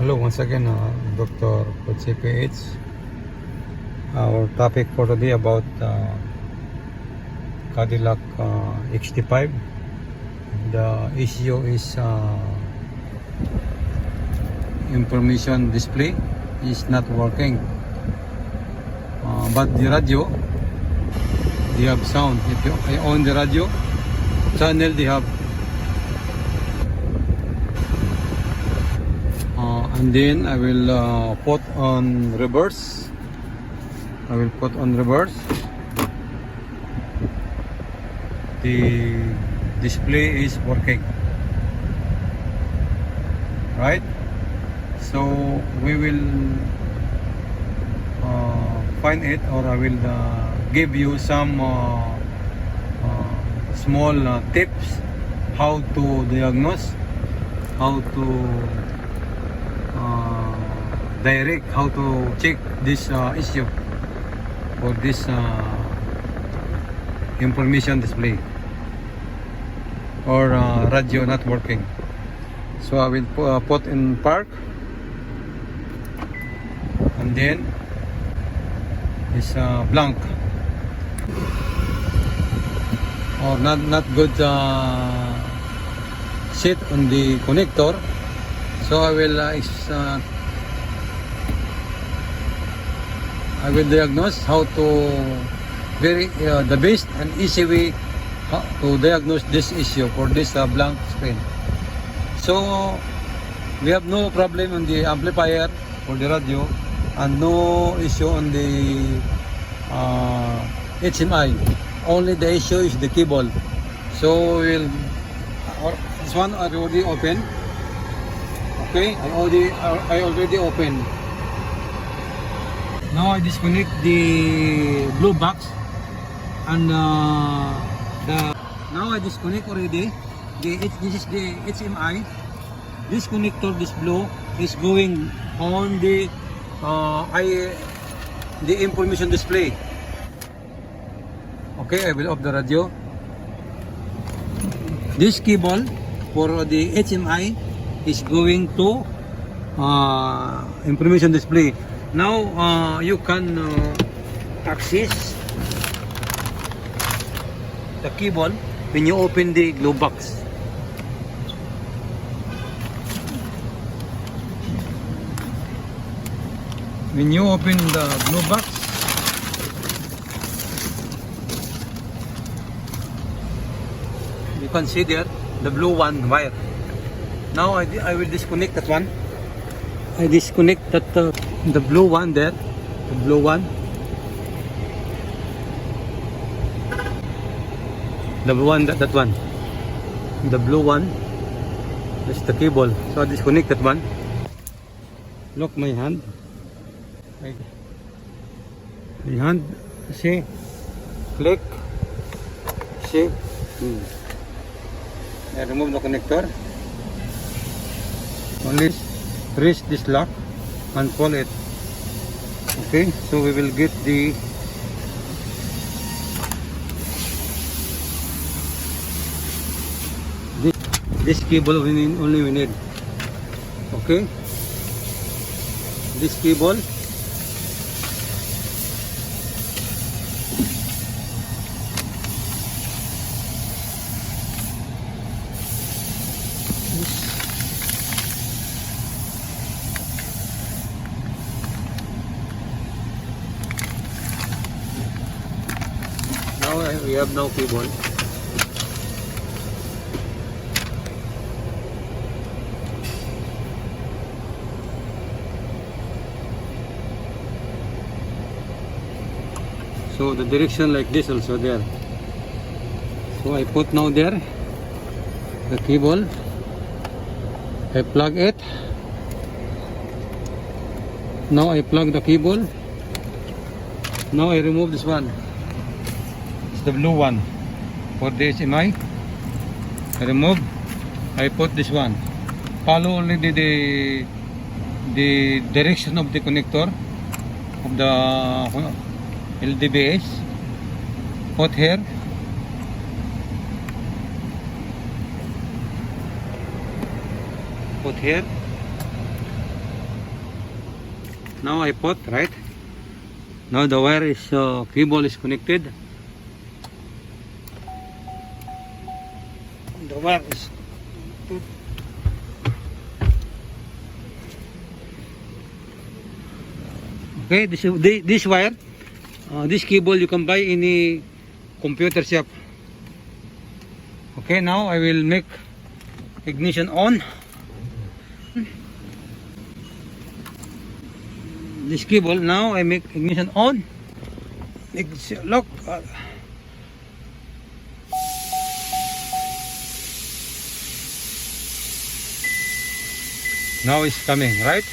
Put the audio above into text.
Hello once again, Dr. Kotse PH. Our topic for today about Cadillac XT5. The issue is information display is not working, but the radio, they have sound. If you on the radio channel, they have and then I will put on reverse. The display is working, right? So we will find it, or I will give you some small tips how to diagnose, how to direct, how to check this issue for this information display or radio not working. So I will put in park, and then is blank or not good set on the connector. So I will diagnose how to the best and easy way how to diagnose this issue for this blank screen. So we have no problem on the amplifier for the radio and no issue on the HMI. Only the issue is the cable. So we'll this one I already open. Okay, I already opened. Now I disconnect the blue box, and now I disconnect already. This is the HMI. This connector, this blue, is going on the information display. Okay, I will off the radio. This cable for the HMI is going to information display. Now you can access the cable when you open the glove box. When you open the glove box, you can see there the blue one wire. Now I will disconnect that one. I disconnect that the blue one there, the blue one. The blue one, that one. The blue one. That's the cable. So I disconnect that one. Look my hand. My hand. See? Click. See? I remove the connector. Only raise this lock and pull it. Okay, so we will get this cable only we need. Okay, this cable. We have now cable. So the direction like this also there. So I put now there the cable. I plug it. Now I plug the cable. Now I remove this one. The blue one for the HMI. I remove. I put this one. Follow only the direction of the connector of the LDBS. Put here. Put here. Now I put, right? Now the wire is, cable is connected. The wire is okay. This wire, this cable you can buy in a computer shop. Okay, now I will make ignition on. This cable, now I make ignition on. Look. Now it's coming, right?